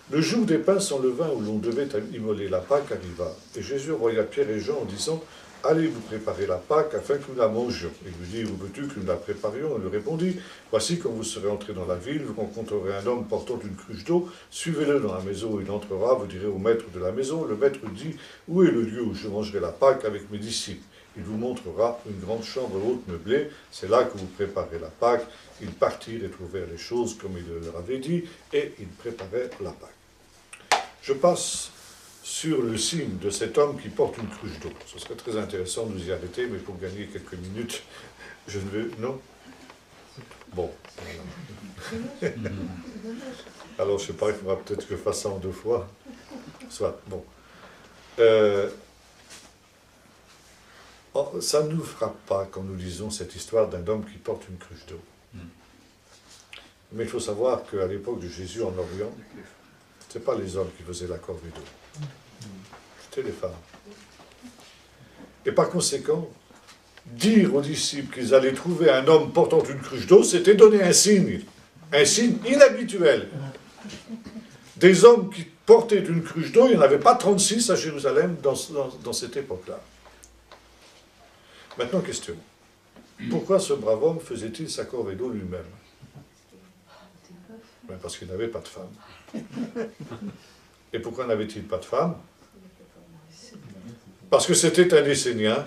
Le jour des pains sans levain où l'on devait immoler la Pâque arriva, et Jésus envoya Pierre et Jean en disant « Allez vous préparer la Pâque afin que nous la mangions. » Il lui dit « Où veux-tu que nous la préparions ?» Il lui répondit « Voici, quand vous serez entrés dans la ville, vous rencontrerez un homme portant une cruche d'eau, suivez-le dans la maison où il entrera, vous direz au maître de la maison, le maître dit « Où est le lieu où je mangerai la Pâque avec mes disciples ?» Il vous montrera une grande chambre haute meublée, c'est là que vous préparez la Pâque. Ils partirent et trouvèrent les choses comme il leur avait dit, et ils préparaient la Pâque. Je passe sur le signe de cet homme qui porte une cruche d'eau. Ce serait très intéressant de nous y arrêter, mais pour gagner quelques minutes, je ne vais... Non? Bon. Alors, je ne sais pas, il faudra peut-être que je fasse ça en 2 fois. Soit, bon. Ça ne nous frappe pas quand nous lisons cette histoire d'un homme qui porte une cruche d'eau. Mais il faut savoir qu'à l'époque de Jésus en Orient, ce n'était pas les hommes qui faisaient la corvée d'eau. C'était les femmes. Et par conséquent, dire aux disciples qu'ils allaient trouver un homme portant une cruche d'eau, c'était donner un signe inhabituel. Des hommes qui portaient une cruche d'eau, il n'y en avait pas 36 à Jérusalem dans cette époque-là. Maintenant, question. Pourquoi ce brave homme faisait-il sa corvée d'eau lui-même? Ben parce qu'il n'avait pas de femme. Et pourquoi n'avait-il pas de femme? Parce que c'était un Essénien,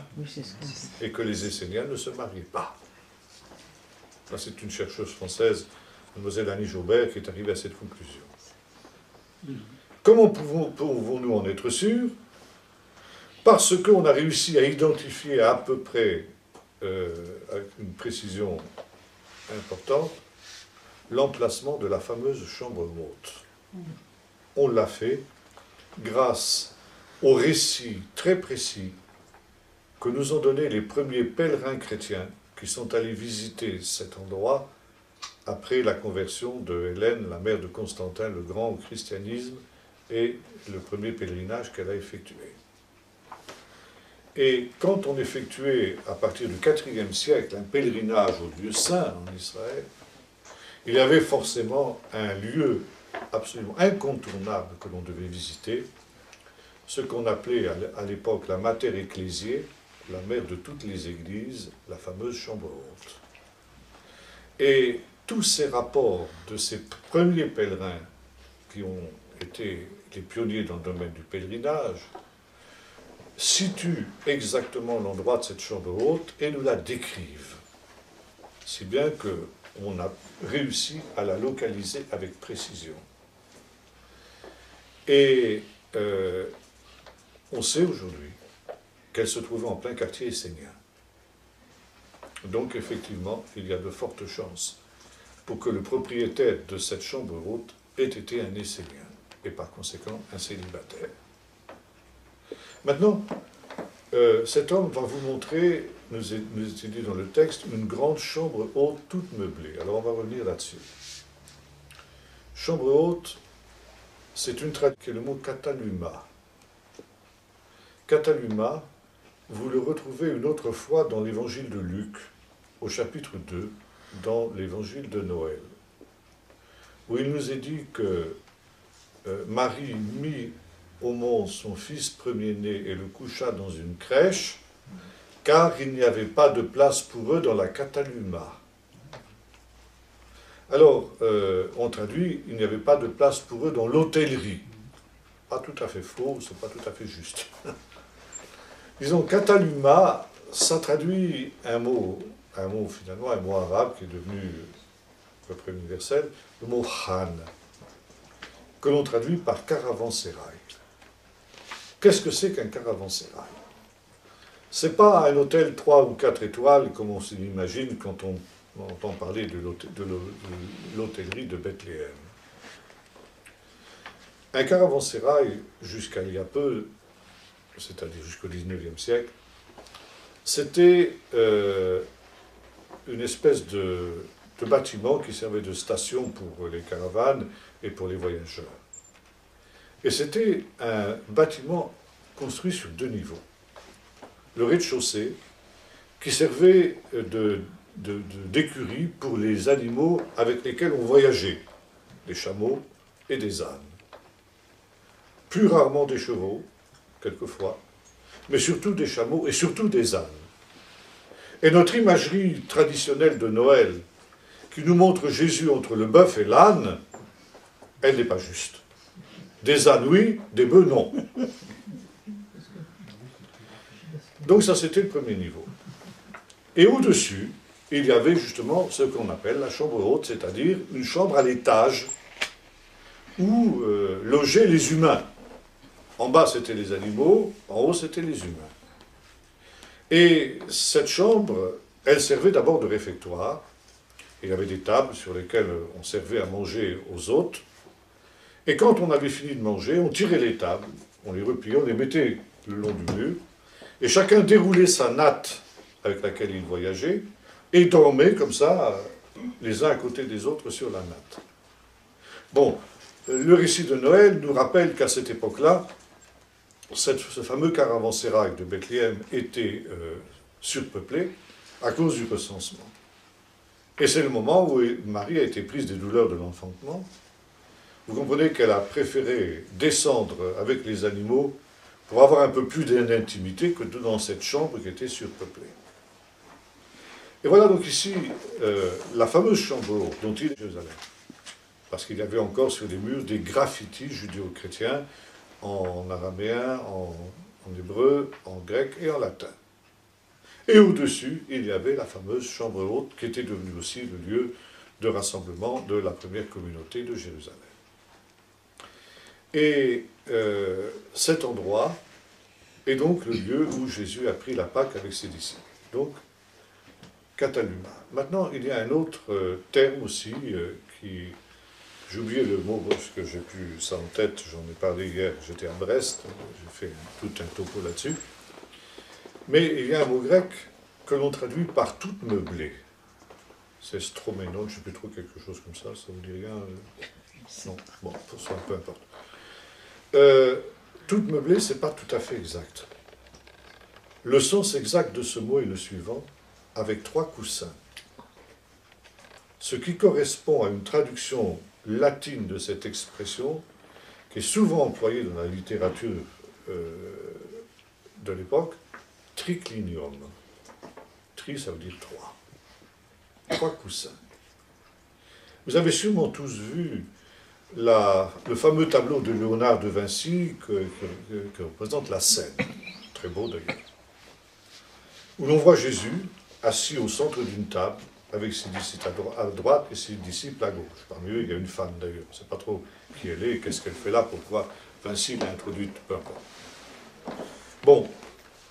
et que les Esséniens ne se mariaient pas. Ça, c'est une chercheuse française, Mlle Annie Jaubert, qui est arrivée à cette conclusion. Comment pouvons-nous en être sûrs? Parce qu'on a réussi à identifier à peu près, avec une précision importante, l'emplacement de la fameuse chambre haute. On l'a fait grâce au récit très précis que nous ont donné les premiers pèlerins chrétiens qui sont allés visiter cet endroit après la conversion de Hélène, la mère de Constantin le Grand, au christianisme, et le premier pèlerinage qu'elle a effectué. Et quand on effectuait, à partir du IVe siècle, un pèlerinage au lieu saint en Israël, il y avait forcément un lieu absolument incontournable que l'on devait visiter, ce qu'on appelait à l'époque la Mater Ecclesiae, la mère de toutes les églises, la fameuse chambre haute. Et tous ces rapports de ces premiers pèlerins qui ont été les pionniers dans le domaine du pèlerinage situent exactement l'endroit de cette chambre haute et nous la décrivent. Si bien qu'on a réussi à la localiser avec précision. Et on sait aujourd'hui qu'elle se trouvait en plein quartier essénien. Donc effectivement, il y a de fortes chances pour que le propriétaire de cette chambre haute ait été un Essénien, et par conséquent un célibataire. Maintenant, cet homme va vous montrer, nous est dit dans le texte, une grande chambre haute toute meublée. Alors on va revenir là-dessus. Chambre haute, c'est une traduction qui est le mot kataluma. Kataluma, vous le retrouvez une autre fois dans l'évangile de Luc, au chapitre 2, dans l'évangile de Noël, où il nous est dit que Marie mit au monde son fils premier-né et le coucha dans une crèche, car il n'y avait pas de place pour eux dans la kataluma. Alors, on traduit, il n'y avait pas de place pour eux dans l'hôtellerie. Pas tout à fait faux, c'est pas tout à fait juste. Disons, kataluma, ça traduit un mot finalement, un mot arabe qui est devenu à peu près universel, le mot khan, que l'on traduit par caravansérail. Qu'est-ce que c'est qu'un caravansérail? Ce n'est pas un hôtel 3 ou 4 étoiles, comme on s'imagine quand on entend parler de l'hôtellerie de Bethléem. Un caravansérail, jusqu'à il y a peu, c'est-à-dire jusqu'au XIXe siècle, c'était une espèce de de bâtiment qui servait de station pour les caravanes et pour les voyageurs. Et c'était un bâtiment construit sur 2 niveaux. Le rez-de-chaussée, qui servait d'écurie pour les animaux avec lesquels on voyageait, des chameaux et des ânes. Plus rarement des chevaux, quelquefois, mais surtout des chameaux et surtout des ânes. Et notre imagerie traditionnelle de Noël, qui nous montre Jésus entre le bœuf et l'âne, elle n'est pas juste. Des ânes, oui, des bœufs, non. Donc ça, c'était le premier niveau. Et au-dessus, il y avait justement ce qu'on appelle la chambre haute, c'est-à-dire une chambre à l'étage où logeaient les humains. En bas, c'était les animaux, en haut, c'était les humains. Et cette chambre, elle servait d'abord de réfectoire. Il y avait des tables sur lesquelles on servait à manger aux hôtes. Et quand on avait fini de manger, on tirait les tables, on les repliait, on les mettait le long du mur, et chacun déroulait sa natte avec laquelle il voyageait, et dormait comme ça, les uns à côté des autres sur la natte. Bon, le récit de Noël nous rappelle qu'à cette époque-là, ce fameux caravansérail de Bethléem était surpeuplé à cause du recensement. Et c'est le moment où Marie a été prise des douleurs de l'enfantement. Vous comprenez qu'elle a préféré descendre avec les animaux pour avoir un peu plus d'intimité que dans cette chambre qui était surpeuplée. Et voilà donc ici la fameuse chambre haute dont il est Jérusalem. Parce qu'il y avait encore sur les murs des graffitis judéo-chrétiens en araméen, en hébreu, en grec et en latin. Et au-dessus, il y avait la fameuse chambre haute qui était devenue aussi le lieu de rassemblement de la première communauté de Jérusalem. Et cet endroit est donc le lieu où Jésus a pris la Pâque avec ses disciples. Donc, Cataluma. Maintenant, il y a un autre terme aussi qui... J'ai oublié le mot parce que j'ai plus ça en tête, j'en ai parlé hier, j'étais à Brest, j'ai fait tout un topo là-dessus. Mais il y a un mot grec que l'on traduit par toute meublée. C'est stroménon, je ne sais plus trop quelque chose comme ça vous dit rien Non, bon, ça, peu importe. Toute meublée, ce n'est pas tout à fait exact. Le sens exact de ce mot est le suivant, avec 3 coussins. Ce qui correspond à une traduction latine de cette expression, qui est souvent employée dans la littérature de l'époque, triclinium. Tri, ça veut dire 3. 3 coussins. Vous avez sûrement tous vu le fameux tableau de Léonard de Vinci que représente la Seine, très beau d'ailleurs, où l'on voit Jésus assis au centre d'une table, avec ses disciples à droite et ses disciples à gauche. Parmi eux, il y a une femme d'ailleurs. On ne sait pas trop qui elle est, qu'est-ce qu'elle fait là, pourquoi Vinci l'a introduite, peu importe. Bon,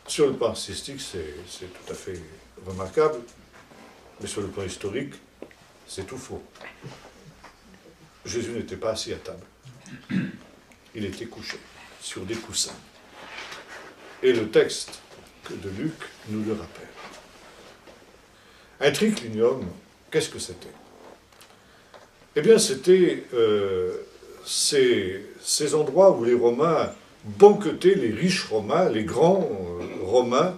sur le plan artistique, c'est tout à fait remarquable, mais sur le plan historique, c'est tout faux. Jésus n'était pas assis à table. Il était couché sur des coussins. Et le texte de Luc nous le rappelle. Un triclinium, qu'est-ce que c'était? Eh bien, c'était ces endroits où les Romains banquetaient, les riches Romains, les grands Romains,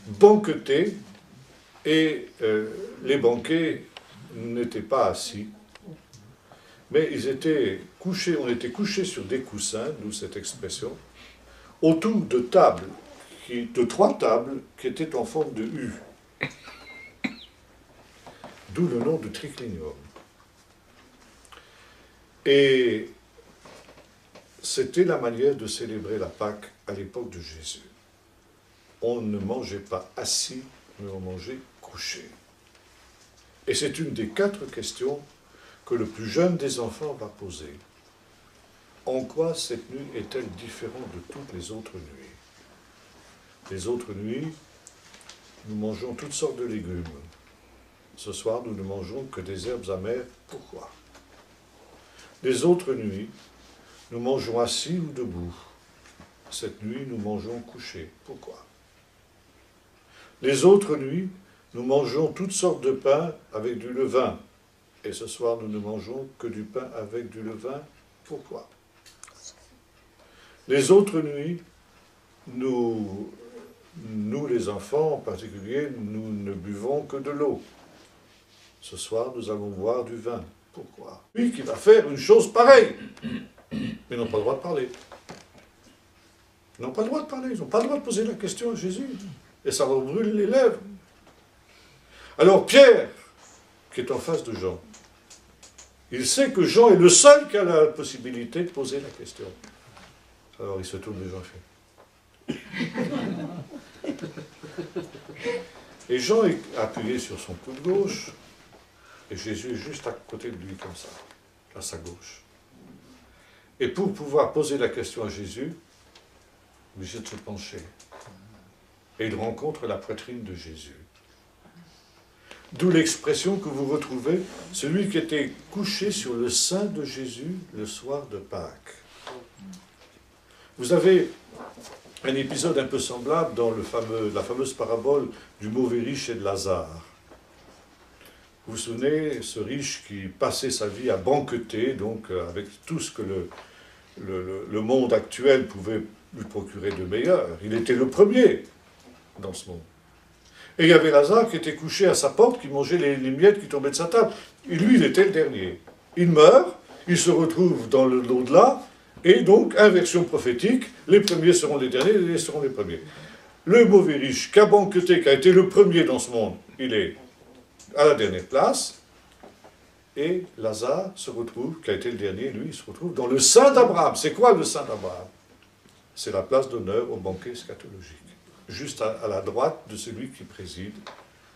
banquetaient, et les banquets n'étaient pas assis, mais ils étaient couchés, on était couchés sur des coussins, d'où cette expression, autour de tables, de 3 tables qui étaient en forme de U. D'où le nom de triclinium. Et c'était la manière de célébrer la Pâque à l'époque de Jésus. On ne mangeait pas assis, mais on mangeait couché. Et c'est une des 4 questions que le plus jeune des enfants va poser. En quoi cette nuit est-elle différente de toutes les autres nuits? Les autres nuits, nous mangeons toutes sortes de légumes. Ce soir, nous ne mangeons que des herbes amères. Pourquoi? Les autres nuits, nous mangeons assis ou debout. Cette nuit, nous mangeons couchés. Pourquoi? Les autres nuits, nous mangeons toutes sortes de pains avec du levain. et ce soir nous ne mangeons que du pain avec du levain. Pourquoi? Les autres nuits, nous les enfants en particulier, nous ne buvons que de l'eau. Ce soir, nous allons boire du vin. Pourquoi? Lui qui va faire une chose pareille. Mais ils n'ont pas le droit de parler. Ils n'ont pas le droit de parler, ils n'ont pas le droit de poser la question à Jésus. Et ça leur brûle les lèvres. Alors Pierre, qui est en face de Jean, il sait que Jean est le seul qui a la possibilité de poser la question. Alors il se tourne vers Jean et fait. Et Jean est appuyé sur son coude gauche, et Jésus est juste à côté de lui comme ça, à sa gauche. Et pour pouvoir poser la question à Jésus, il est obligé de se pencher. Et il rencontre la poitrine de Jésus. D'où l'expression que vous retrouvez, celui qui était couché sur le sein de Jésus le soir de Pâques. Vous avez un épisode un peu semblable dans la fameuse parabole du mauvais riche et de Lazare. Vous vous souvenez, ce riche qui passait sa vie à banqueter, donc avec tout ce que le monde actuel pouvait lui procurer de meilleur. Il était le premier dans ce monde. Et il y avait Lazare qui était couché à sa porte, qui mangeait les miettes qui tombaient de sa table. Et lui, il était le dernier. Il meurt, il se retrouve dans l'au-delà, et donc, inversion prophétique, les premiers seront les derniers, les derniers seront les premiers. Le mauvais riche, qui a banqueté, qui a été le premier dans ce monde, il est à la dernière place, et Lazare se retrouve, qui a été le dernier, lui, il se retrouve dans le sein d'Abraham. C'est quoi le sein d'Abraham? C'est la place d'honneur au banquet eschatologique. Juste à la droite de celui qui préside.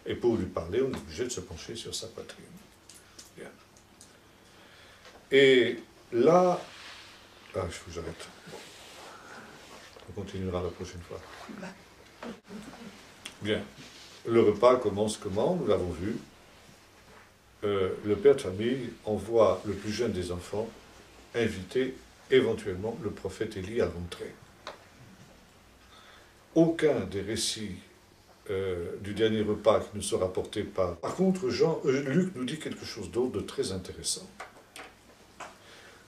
Et pour lui parler, on est obligé de se pencher sur sa poitrine. Bien. Et là... Ah, il faut que j'arrête. On continuera la prochaine fois. Bien. Le repas commence comment? Nous l'avons vu. Le père de famille envoie le plus jeune des enfants inviter éventuellement le prophète Élie à rentrer. Aucun des récits du dernier repas qui nous sera rapporté par... Par contre, Luc nous dit quelque chose d'autre de très intéressant.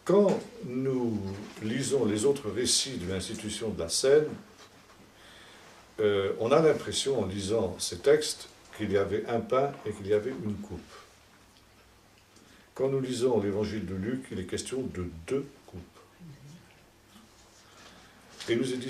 Quand nous lisons les autres récits de l'institution de la scène, on a l'impression, en lisant ces textes, qu'il y avait un pain et qu'il y avait une coupe. Quand nous lisons l'évangile de Luc, il est question de 2 coupes. Et il nous est dit